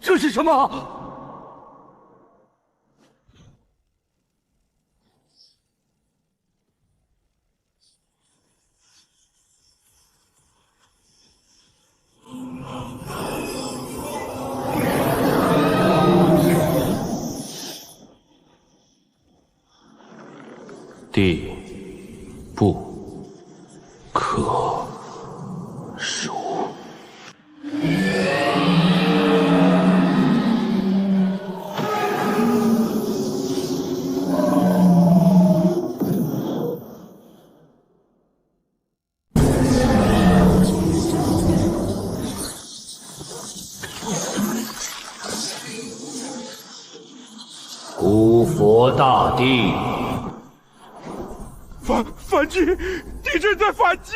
这是什么？地不可数。古佛大帝，反击！地震在反击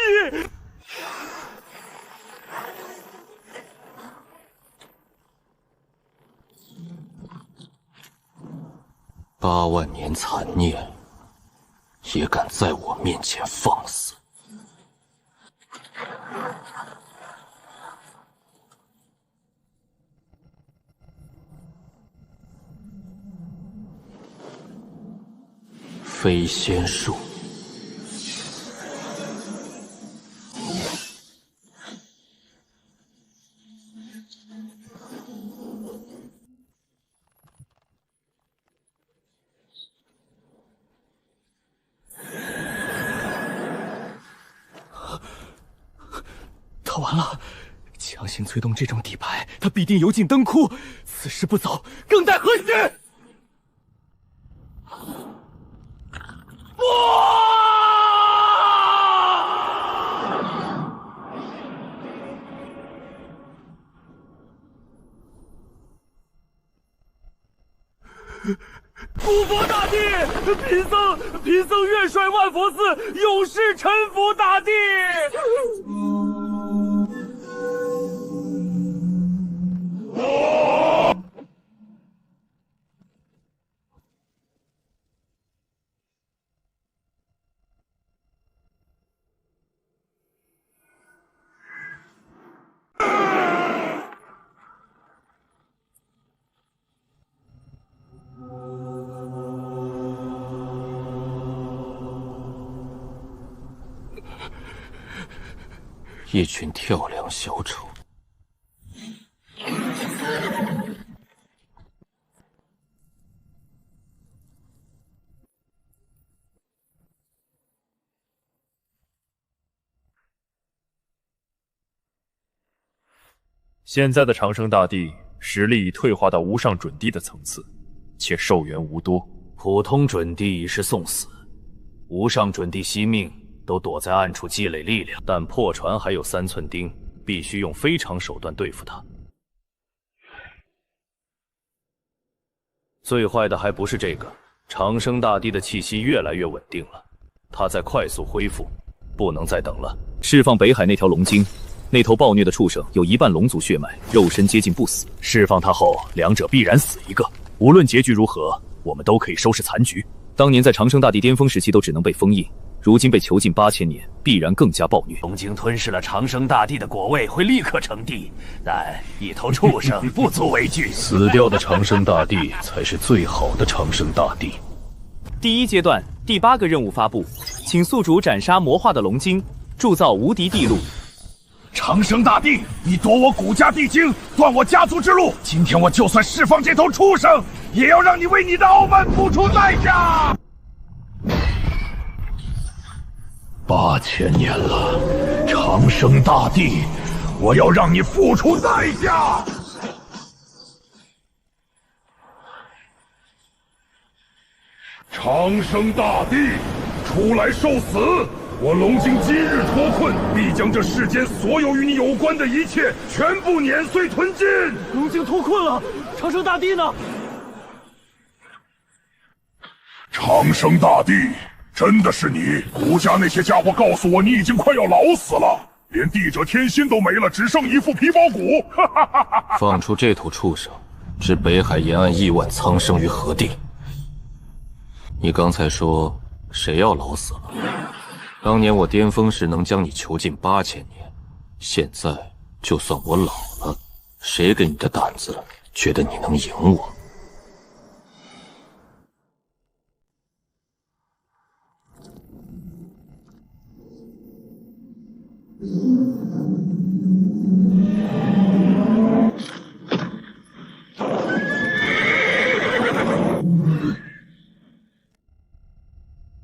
！8万年残念，也敢在我面前放肆！飞仙术，他完了！强行催动这种底牌，他必定油尽灯枯。此时不走，更待何时？古佛大帝，贫僧愿率万佛寺永世臣服大帝。一群跳梁小丑。现在的长生大帝实力已退化到无上准帝的层次，且寿元无多。普通准帝已是送死，无上准帝惜命都躲在暗处积累力量，但破船还有3寸钉，必须用非常手段对付他。最坏的还不是这个，长生大帝的气息越来越稳定了，他在快速恢复，不能再等了。释放北海那条龙精，那头暴虐的畜生有1半龙族血脉，肉身接近不死。释放他后，两者必然死一个。无论结局如何，我们都可以收拾残局。当年在长生大帝巅峰时期都只能被封印，如今被囚禁8000年，必然更加暴虐。龙精吞噬了长生大帝的果位，会立刻成帝，但一头畜生不足为惧。死掉的长生大帝才是最好的长生大帝。第1阶段第8个任务发布，请宿主斩杀魔化的龙精，铸造无敌地路。长生大帝，你夺我古家帝精，断我家族之路。今天我就算释放这头畜生，也要让你为你的傲慢付出代价。8000年了，长生大帝，我要让你付出代价。长生大帝，出来受死！我龙精今日脱困，必将这世间所有与你有关的一切全部碾碎吞尽。龙精脱困了，长生大帝呢？长生大帝，真的是你？古家那些家伙告诉我，你已经快要老死了，连帝者天心都没了，只剩一副皮包骨。放出这头畜生，置北海沿岸亿万苍生于何地？你刚才说谁要老死了？当年我巅峰时能将你囚禁8000年，现在就算我老了，谁给你的胆子，觉得你能赢我？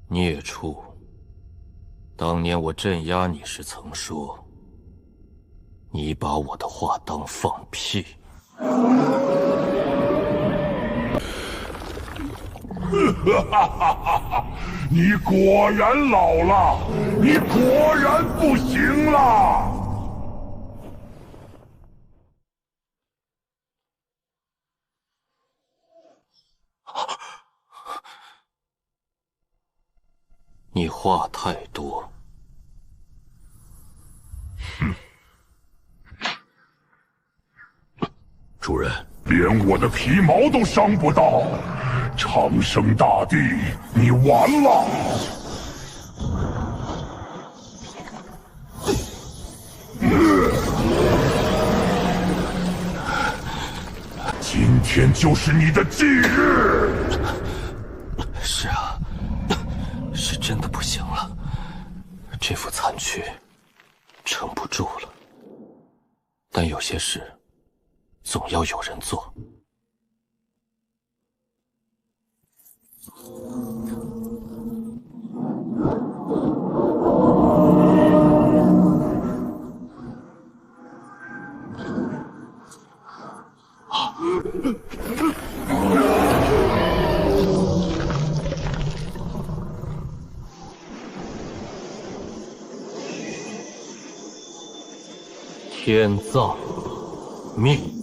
孽畜！当年我镇压你时曾说，你把我的话当放屁。你果然老了，你果然不行了。你话太多。主人，连我的皮毛都伤不到，长生大帝，你完了！今天就是你的忌日。是啊，是真的不行了，这副残躯撑不住了。但有些事总要有人做。天葬命。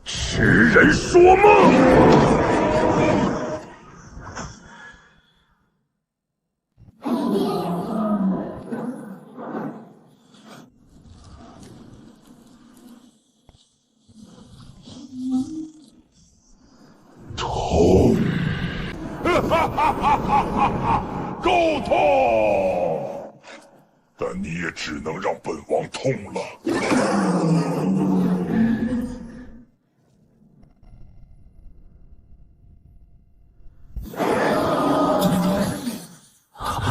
痴人说梦！痛！够痛！但你也只能让本王痛了。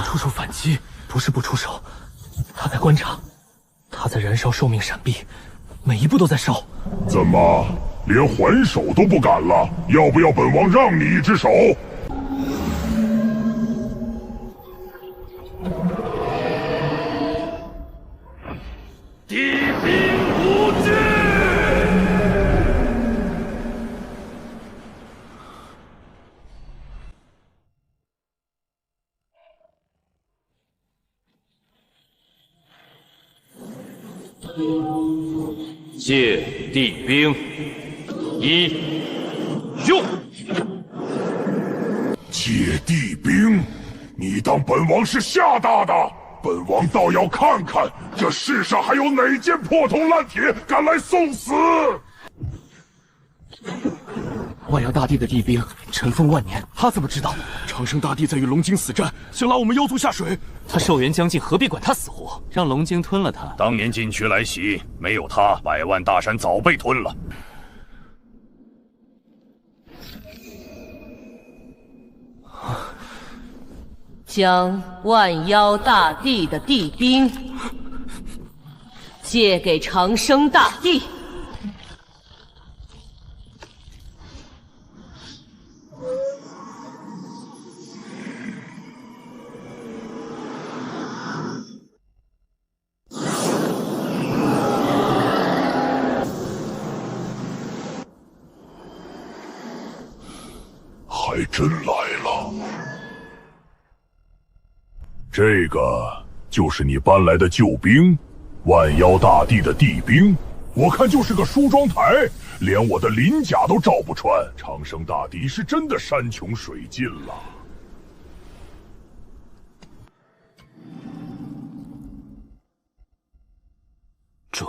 出手反击，不是不出手，他在观察，他在燃烧寿命闪避，每一步都在烧。怎么，连还手都不敢了？要不要本王让你一只手？地兵无惧。借地兵，用！借地兵，你当本王是吓大的？本王倒要看看这世上还有哪件破铜烂铁敢来送死！万阳大帝的地兵尘封万年，他怎么知道长生大帝在与龙精死战，想拉我们妖族下水？他寿元将近，何必管他死活？让龙精吞了他。当年禁区来袭，没有他，百万大山早被吞了。将万妖大帝的地兵借给长生大帝。还真来了。这个就是你搬来的救兵，万妖大帝的地兵。我看就是个梳妆台，连我的鳞甲都罩不穿。长生大帝是真的山穷水尽了。准。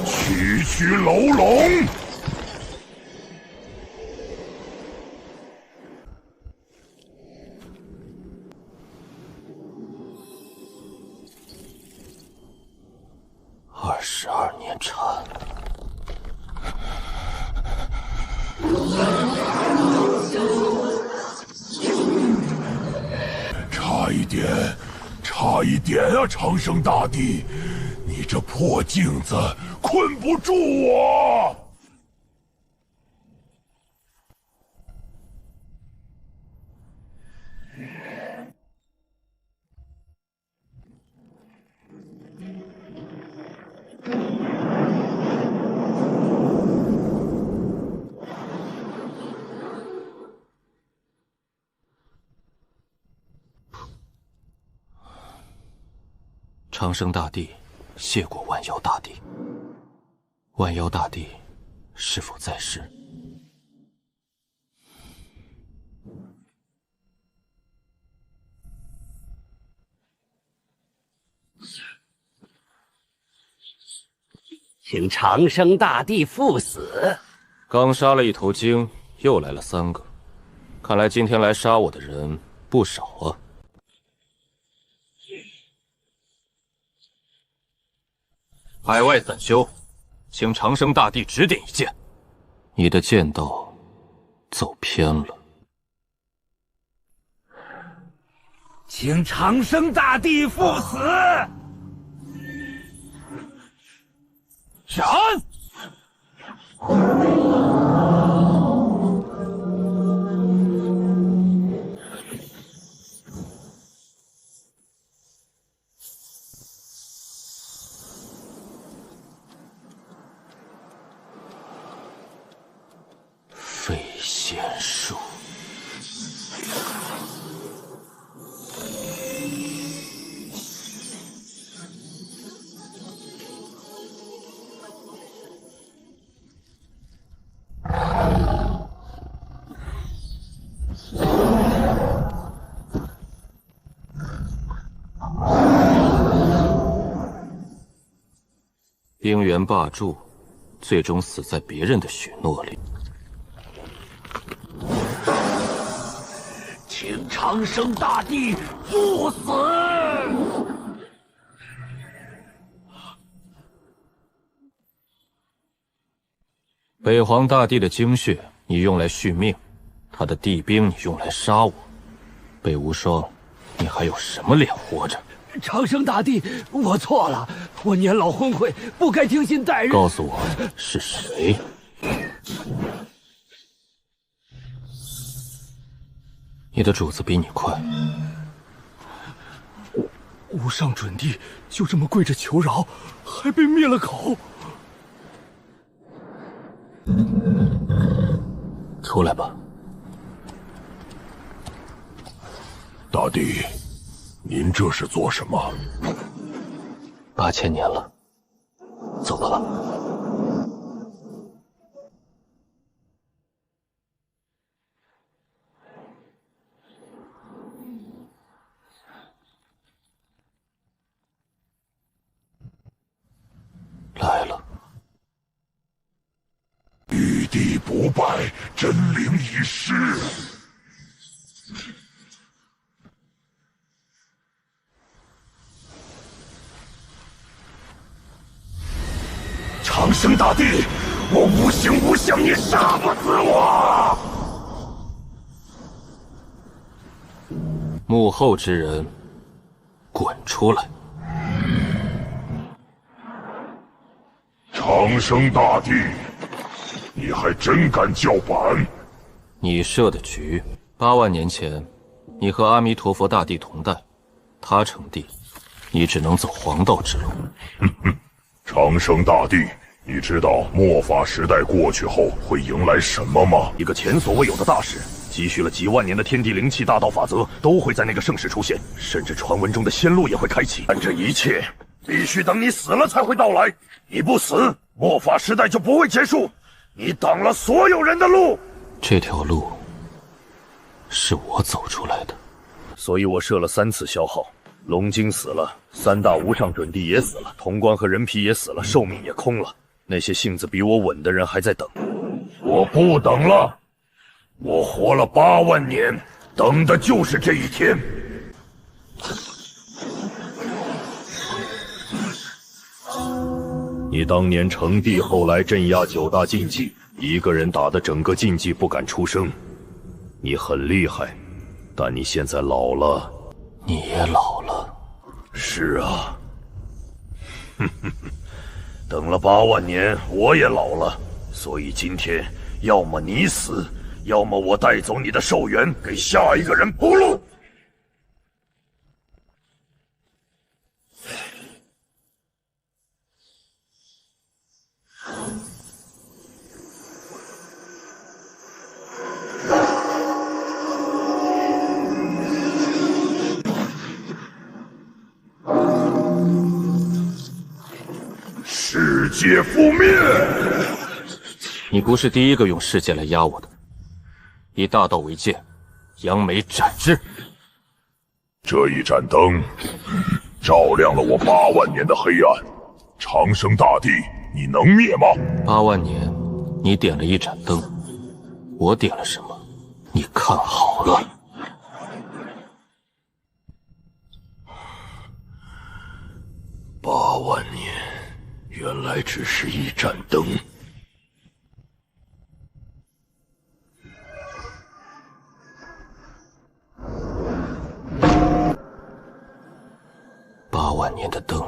区区楼龙，22年禅。差一点，差一点啊！长生大帝，你这破镜子困不住我。长生大帝谢过万妖大帝，万妖大帝是否在世？请长生大帝赴死。刚杀了一头精，又来了3个，看来今天来杀我的人不少啊。海外散修，请长生大帝指点一剑。你的剑道走偏了。请长生大帝赴死。斩！飞仙术。冰原霸主，最终死在别人的许诺里。请长生大帝赴死！北皇大帝的精血你用来续命，他的地兵你用来杀我，北无双，你还有什么脸活着？长生大帝，我错了，我年老昏聩，不该听信代人。告诉我是谁？你的主子比你快。无上准帝就这么跪着求饶，还被灭了口。出来吧。大帝，您这是做什么？8000年了，走吧。来了。玉帝不败，真灵已失。长生大帝，我无形无相，你杀不死我！幕后之人，滚出来！长生大帝，你还真敢叫板？你设的局，8万年前，你和阿弥陀佛大帝同代，他成帝，你只能走黄道之路。长生大帝，你知道末法时代过去后会迎来什么吗？一个前所未有的大事，积蓄了几万年的天地灵气大道法则都会在那个盛世出现，甚至传闻中的仙路也会开启。但这一切必须等你死了才会到来。你不死，末法时代就不会结束。你挡了所有人的路。这条路是我走出来的，所以我设了3次消耗。龙精死了，3大无上准帝也死了，潼关和人皮也死了，寿命也空了。那些性子比我稳的人还在等。我不等了，我活了8万年，等的就是这一天。你当年成帝后来镇压9大禁忌，一个人打得整个禁忌不敢出声。你很厉害，但你现在老了。你也老了。是啊，等了8万年，我也老了，所以今天要么你死，要么我带走你的寿元，给下一个人铺路。世界覆灭！你不是第一个用世界来压我的，以大道为鉴，扬眉斩之。这一盏灯照亮了我8万年的黑暗，长生大帝，你能灭吗？8万年，你点了一盏灯，我点了什么？你看好了。8万年。原来只是一盏灯。8万年的灯。